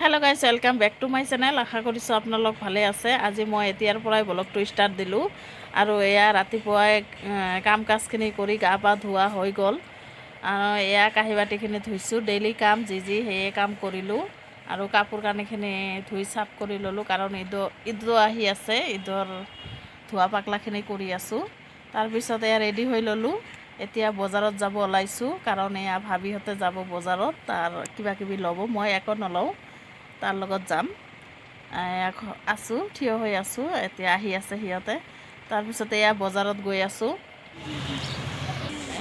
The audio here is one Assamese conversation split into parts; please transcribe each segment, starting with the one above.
Hello guys welcome back to my channel. आशा करिছোঁ আপোনালোক ভালে আছে। আজি মই এতিয়াৰ পৰাই ব্লগটো ষ্টাৰ্ট দিলোঁ আৰু এয়া ৰাতিপুৱাই কাম কাজখিনি কৰি গা পা ধোৱা হৈ গ'ল আৰু এয়া কাঁহী বাতিখিনি ধুইছোঁ। ডেইলি কাম যি সেয়ে কাম কৰিলোঁ আৰু কাপোৰ কানিখিনি ধুই চাফ কৰি ল'লোঁ কাৰণ ঈদো আহি আছে। ঈদৰ ধোৱা পাকলাখিনি কৰি আছোঁ। তাৰপিছত এয়া ৰেডি হৈ ল'লোঁ। এতিয়া বজাৰত যাব ওলাইছোঁ কাৰণ এয়া ভাবিহঁতে যাব বজাৰত, তাৰ কিবা কিবি ল'ব, মই একো নলওঁ, তাৰ লগত যাম। আছোঁ, থিয় হৈ আছোঁ, এতিয়া আহি আছে সিহঁতে। তাৰপিছতে এয়া বজাৰত গৈ আছোঁ।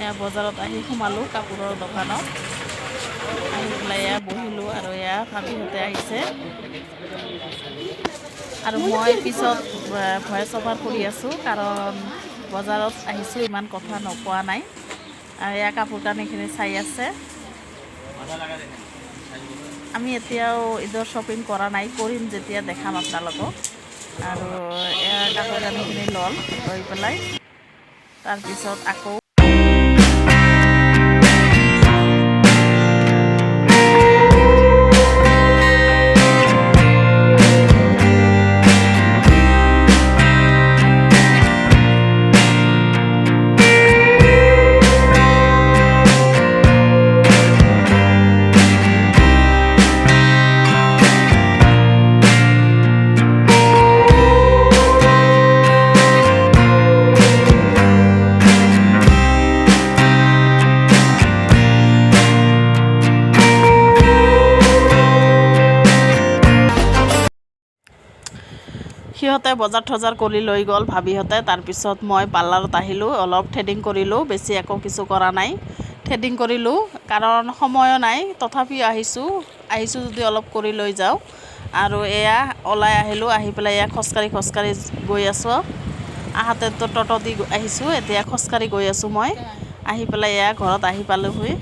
এয়া বজাৰত আহি সোমালোঁ কাপোৰৰ দোকানত, আহি পেলাই এয়া বহিলোঁ আৰু এয়া ভাবিহঁতে আহিছে আৰু মই পিছত ভইচ অভাৰ কৰি আছোঁ কাৰণ বজাৰত আহিছোঁ, ইমান কথা নোকোৱা নাই। আৰু এয়া কাপোৰ কানিখিনি চাই আছে। আমি এতিয়াও ঈদৰ শ্বপিং কৰা নাই, কৰিম যেতিয়া দেখাম আপোনালোকক। আৰু এয়া কাপোৰ কানিখিনি লৈ পেলাই তাৰপিছত আকৌ সিহঁতে বজাৰ থজাৰ কৰি লৈ গ'ল ভাবিহঁতে। তাৰপিছত মই পাৰ্লাৰত আহিলোঁ, অলপ থ্ৰেডিং কৰিলোঁ, বেছি একো কিছু কৰা নাই। থ্ৰেডিং কৰিলোঁ কাৰণ সময়ো নাই, তথাপিও আহিছোঁ যদি অলপ কৰি লৈ যাওঁ। আৰু এয়া ওলাই আহিলোঁ, আহি পেলাই এয়া খোজকাঢ়ি গৈ আছোঁ। আহাতেতো টটো দি আহিছোঁ, এতিয়া খোজকাঢ়ি গৈ আছোঁ মই। আহি পেলাই এয়া ঘৰত আহি পালোঁহি।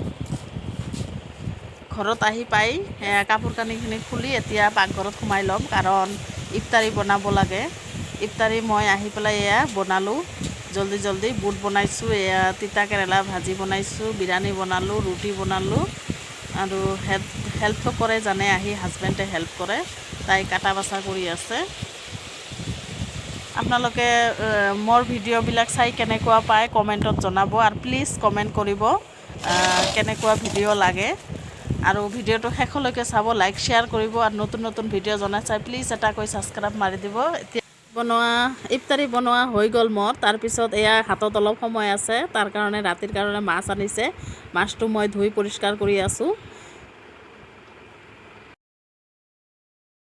ঘৰত আহি পাই কাপোৰ কানিখিনি খুলি এতিয়া পাকঘৰত সোমাই ল'ম কাৰণ ইফতাৰী বনাব লাগে। ইফতাৰী মই আহি পেলাই এয়া বনালোঁ জলদি। বুট বনাইছোঁ, এয়া তিতা কেৰেলা ভাজি বনাইছোঁ, বিৰিয়ানী বনালোঁ, ৰুটি বনালোঁ আৰু হেল্পো কৰে, জানে আহি হাজবেণ্ডে হেল্প কৰে, তাই কাটা বাছা কৰি আছে। আপোনালোকে মোৰ ভিডিঅ'বিলাক চাই কেনেকুৱা পায় কমেণ্টত জনাব আৰু প্লিজ কমেণ্ট কৰিব কেনেকুৱা ভিডিঅ' লাগে। আৰু ভিডিঅ'টো শেষলৈকে চাব, লাইক শ্বেয়াৰ কৰিব আৰু নতুন ভিডিঅ' জনাই চাই প্লিজ এটাকৈ ছাবস্ক্ৰাইব মাৰি দিব। এতিয়া ইফতাৰী বনোৱা হৈ গ'ল মোৰ। তাৰপিছত এয়া হাতত অলপ সময় আছে, তাৰ কাৰণে ৰাতিৰ কাৰণে মাছ আনিছে। মাছটো মই ধুই পৰিষ্কাৰ কৰি আছোঁ।